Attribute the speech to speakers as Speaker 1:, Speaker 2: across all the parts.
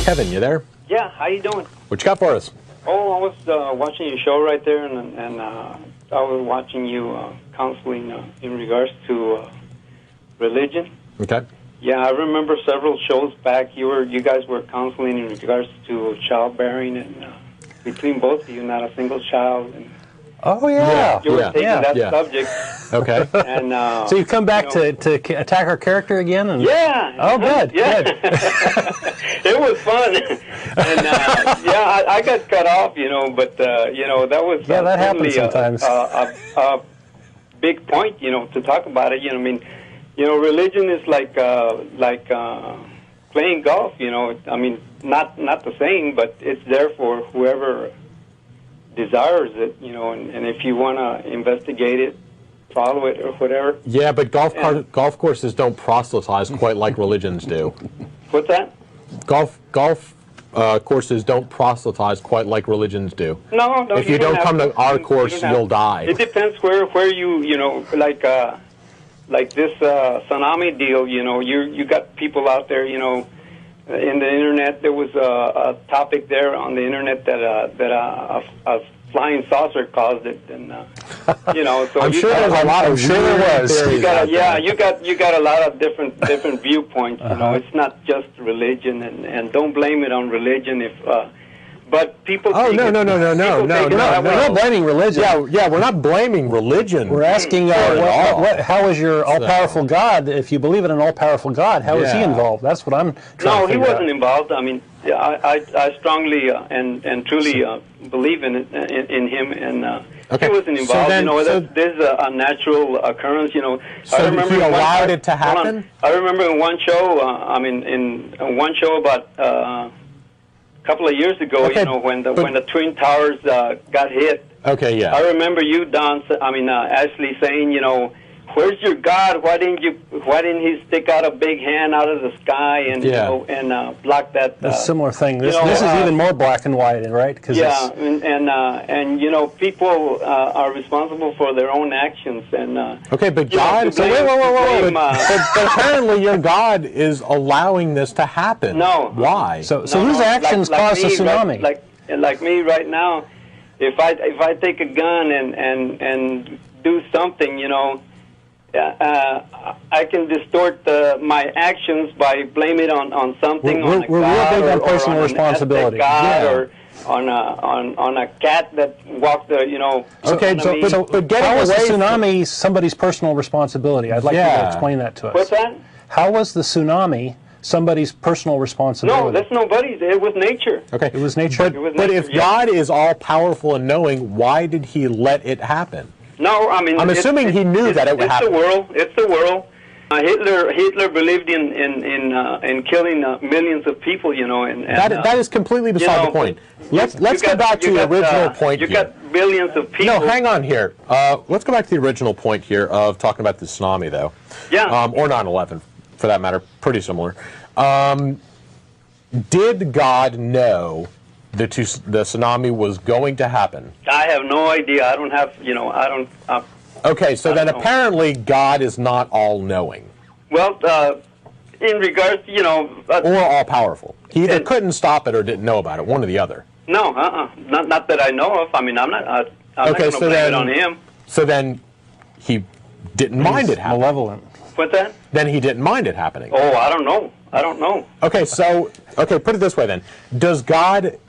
Speaker 1: Kevin, you there?
Speaker 2: Yeah, how you doing?
Speaker 1: What you got for us?
Speaker 2: Oh, I was watching your show right there, and I was watching you counseling in regards to religion.
Speaker 1: Okay.
Speaker 2: Yeah, I remember several shows back. You guys were counseling in regards to childbearing, and between both of you, not a single child. And
Speaker 3: oh yeah,
Speaker 2: you were taking that subject.
Speaker 1: Okay.
Speaker 2: And
Speaker 3: so you've come back to attack our character again? And
Speaker 2: yeah.
Speaker 3: Oh, good.
Speaker 2: Yeah.
Speaker 3: Good.
Speaker 2: It was fun, and yeah, I got cut off, but that was
Speaker 3: that happens sometimes.
Speaker 2: A big point, to talk about it. I mean, religion is like playing golf. I mean, not the same, but it's there for whoever desires it. And if you want to investigate it, follow it, or whatever.
Speaker 1: Yeah, but golf courses don't proselytize quite like religions do.
Speaker 2: What's that?
Speaker 1: Golf courses don't proselytize quite like religions do.
Speaker 2: No.
Speaker 1: If you don't come to our course, you'll die.
Speaker 2: It depends where you like this tsunami deal. You got people out there. In the internet, there was a topic there on the internet that a flying saucer caused it, and so
Speaker 1: I'm sure there's a lot of
Speaker 2: you got a lot of different viewpoints. It's not just religion, and don't blame it on religion if. But people.
Speaker 1: Oh no! We're
Speaker 3: not blaming religion.
Speaker 1: Yeah, we're not blaming religion.
Speaker 3: We're asking, how is your all-powerful God? If you believe in an all-powerful God, how is he involved? That's what I'm trying to figure out.
Speaker 2: No, he wasn't involved. I mean, I strongly and truly believe in him, and he wasn't involved. There's a natural occurrence.
Speaker 1: So I remember he allowed it to happen.
Speaker 2: I remember in one show. in one show about. Couple of years ago, when the Twin Towers got hit.
Speaker 1: Okay, yeah.
Speaker 2: I remember you, Don. Ashley saying, where's your God? Why didn't he stick out a big hand out of the sky and block that?
Speaker 3: A similar thing. This is even more black and white, right?
Speaker 2: And people are responsible for their own actions. And
Speaker 1: okay, but God. So wait. But apparently, your God is allowing this to happen.
Speaker 2: No.
Speaker 1: Why?
Speaker 3: So whose actions caused the tsunami?
Speaker 2: Like me right now, if I take a gun and do something, I can distort my actions by blaming it on something.
Speaker 3: We're real big on personal responsibility.
Speaker 2: Or on a cat that walked the.
Speaker 1: Okay, but
Speaker 3: how was the tsunami somebody's personal responsibility? I'd like you to explain that to us.
Speaker 2: What's that?
Speaker 3: How was the tsunami somebody's personal responsibility?
Speaker 2: No, that's nobody's. It was nature.
Speaker 1: Okay,
Speaker 3: it was nature.
Speaker 1: But if God is all powerful and knowing, why did He let it happen?
Speaker 2: No, I mean,
Speaker 1: I'm assuming He knew that it would happen.
Speaker 2: It's the world. Hitler believed in killing millions of people, and
Speaker 1: that is completely beside the point. Let's go back to the original point.
Speaker 2: You got billions of people.
Speaker 1: No, hang on here. Let's go back to the original point here of talking about the tsunami, though.
Speaker 2: Yeah.
Speaker 1: Or 9/11, for that matter. Pretty similar. Did God know the tsunami was going to happen?
Speaker 2: I have no idea. I don't have.
Speaker 1: Okay, so then apparently God is not all-knowing.
Speaker 2: Well, in regards to,
Speaker 1: or all-powerful. He either couldn't stop it or didn't know about it, one or the other.
Speaker 2: No, not that I know of. I mean, I'm not going to blame it on him.
Speaker 1: So then he didn't mind it happening.
Speaker 3: Malevolent.
Speaker 2: What's that?
Speaker 1: Then he didn't mind it happening.
Speaker 2: Oh, I don't know.
Speaker 1: Okay, put it this way then.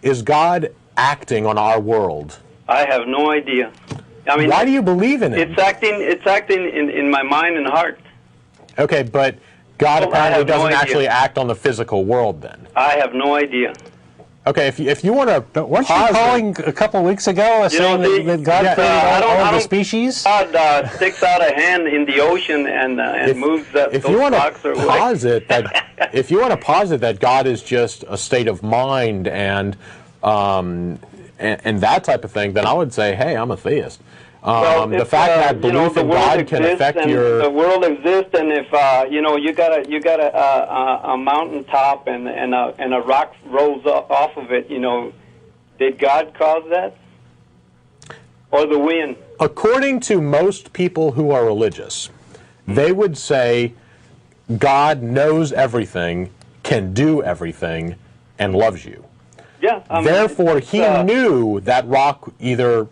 Speaker 1: Is God acting on our world?
Speaker 2: I have no idea. I mean,
Speaker 1: why do you believe in it?
Speaker 2: It's acting in my mind and heart.
Speaker 1: Okay, but God apparently doesn't actually act on the physical world then.
Speaker 2: I have no idea.
Speaker 1: Okay, if you want to,
Speaker 3: weren't you calling a couple of weeks ago saying that God created all of the species?
Speaker 2: God sticks out a hand in the ocean and moves those rocks or
Speaker 1: if you want to posit that God is just a state of mind and that type of thing, then I would say, hey, I'm a theist. The fact that belief in God can affect your...
Speaker 2: The world exists, and if you got a mountaintop and a rock rolls off of it, did God cause that, or the wind?
Speaker 1: According to most people who are religious, they would say God knows everything, can do everything, and loves you.
Speaker 2: Yeah. I mean,
Speaker 1: therefore, he knew that rock either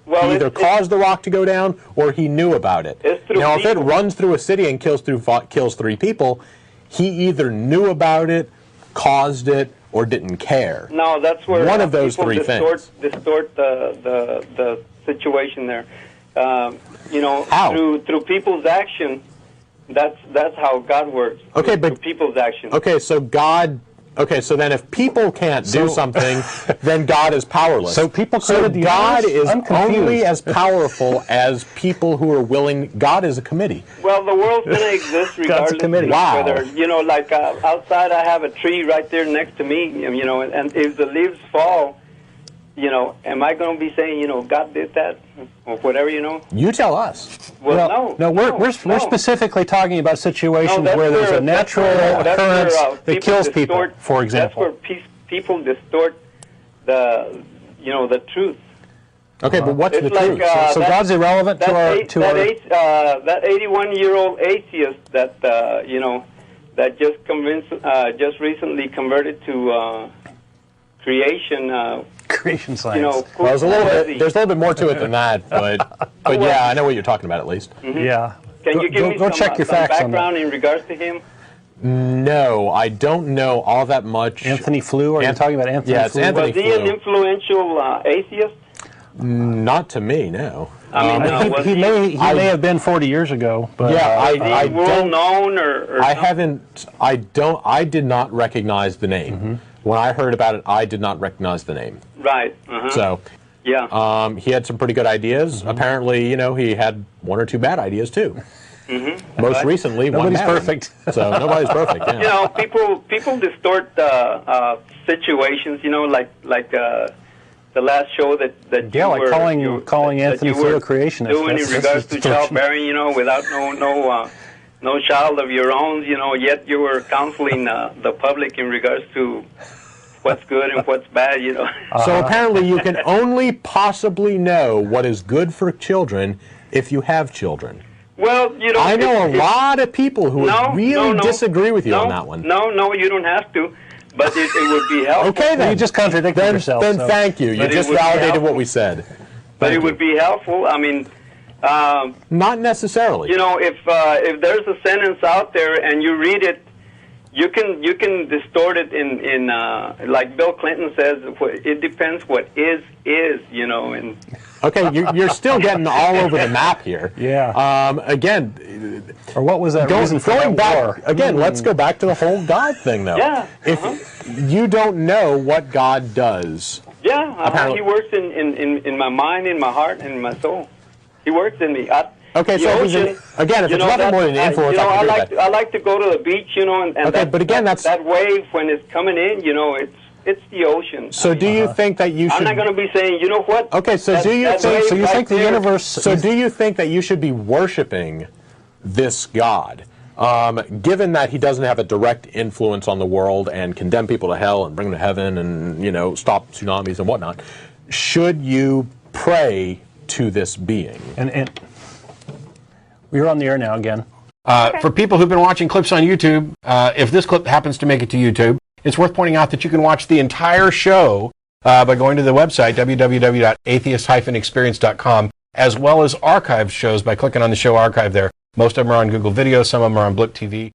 Speaker 1: caused the rock to go down, or he knew about it. Now, if it runs through a city and kills 3 people, he either knew about it, caused it, or didn't care.
Speaker 2: No, that's where
Speaker 1: one of those three things
Speaker 2: distort the situation there. You know,
Speaker 1: how?
Speaker 2: Through people's action. That's how God works.
Speaker 1: Okay, but
Speaker 2: through people's action.
Speaker 1: Okay, so God. Okay, so then if people can't do something, then God is powerless.
Speaker 3: So people created the
Speaker 1: God is
Speaker 3: I'm
Speaker 1: only as powerful as people who are willing. God is a committee.
Speaker 2: Well, the world's going to exist regardless.
Speaker 3: God's a committee.
Speaker 1: Wow.
Speaker 2: Whether, you know, like outside, I have a tree right there next to me. You know, and if the leaves fall, you know, am I going to be saying, you know, God did that or whatever, you know?
Speaker 1: You tell us.
Speaker 2: Well,
Speaker 3: no, we're specifically talking about situations where there's a natural occurrence that kills people, for example.
Speaker 2: That's where people distort the truth.
Speaker 1: Okay, but what's the
Speaker 2: like,
Speaker 1: truth?
Speaker 3: So God's irrelevant to our...
Speaker 2: That 81-year-old atheist that, you know, that just recently converted to creation
Speaker 3: science.
Speaker 2: You know,
Speaker 1: well, there's a little bit more to it than that, but yeah, I know what you're talking about at least.
Speaker 2: Mm-hmm.
Speaker 3: Yeah.
Speaker 2: Can you give me
Speaker 3: check your
Speaker 2: some
Speaker 3: facts
Speaker 2: background in regards to him?
Speaker 1: No, I don't know all that much.
Speaker 3: Anthony Flew? Are you talking about Anthony Flew?
Speaker 1: Yeah, it's Anthony Flew.
Speaker 2: Was he an influential atheist?
Speaker 1: Not to me, no.
Speaker 3: I mean, he may have been 40 years ago, but
Speaker 1: yeah,
Speaker 2: I don't known or
Speaker 1: I did not recognize the name.
Speaker 3: Mm-hmm.
Speaker 1: When I heard about it, I did not recognize the name.
Speaker 2: Right.
Speaker 1: So,
Speaker 2: yeah.
Speaker 1: He had some pretty good ideas.
Speaker 3: Mm-hmm.
Speaker 1: Apparently, you know, he had 1 or 2 bad ideas too.
Speaker 2: Mm-hmm.
Speaker 1: Most recently,
Speaker 3: nobody's
Speaker 1: one bad
Speaker 3: perfect.
Speaker 1: One. So nobody's perfect. Yeah.
Speaker 2: You know, people distort situations. You know, like the last show that
Speaker 3: you were calling Anthony Flew a creationist.
Speaker 2: Doing in regards to childbearing, you know, without no child of your own, you know, yet you were counseling the public in regards to what's good and what's bad, you know.
Speaker 1: So apparently you can only possibly know what is good for children if you have children.
Speaker 2: Well, you know,
Speaker 1: I know a lot of people who would really disagree with you on that one.
Speaker 2: No, you don't have to, but it would be helpful.
Speaker 1: Okay, then.
Speaker 3: You just contradicted yourself.
Speaker 1: Then thank you. You just validated what we said.
Speaker 2: But it would be helpful. I mean...
Speaker 1: not necessarily.
Speaker 2: You know, if there's a sentence out there and you read it, you can distort it in like Bill Clinton says, it depends what is, you know. And
Speaker 1: okay, you're still getting all over the map here.
Speaker 3: Yeah.
Speaker 1: Again,
Speaker 3: or what was that reason for
Speaker 1: going
Speaker 3: that
Speaker 1: back
Speaker 3: war?
Speaker 1: again? Let's go back to the whole God thing, though.
Speaker 2: Yeah.
Speaker 1: If you don't know what God does,
Speaker 2: he works in my mind, in my heart, and in my soul. He works in me.
Speaker 1: Okay, so if it's nothing more than influence,
Speaker 2: I like to go to the beach, you know, and
Speaker 1: okay, but again, that's
Speaker 2: that wave when it's coming in, you know, it's the ocean.
Speaker 1: So do you think that you should?
Speaker 2: I'm not going to be saying, you know what?
Speaker 1: Okay, so do you think?
Speaker 3: So you think the universe?
Speaker 1: So do you think that you should be worshiping this God, given that he doesn't have a direct influence on the world and condemn people to hell and bring them to heaven and, you know, stop tsunamis and whatnot? Should you pray to this being?
Speaker 3: And we're on the air now again.
Speaker 4: For people who've been watching clips on YouTube, if this clip happens to make it to YouTube, it's worth pointing out that you can watch the entire show by going to the website, www.atheist-experience.com, as well as archived shows by clicking on the show archive there. Most of them are on Google Video, some of them are on Blip TV.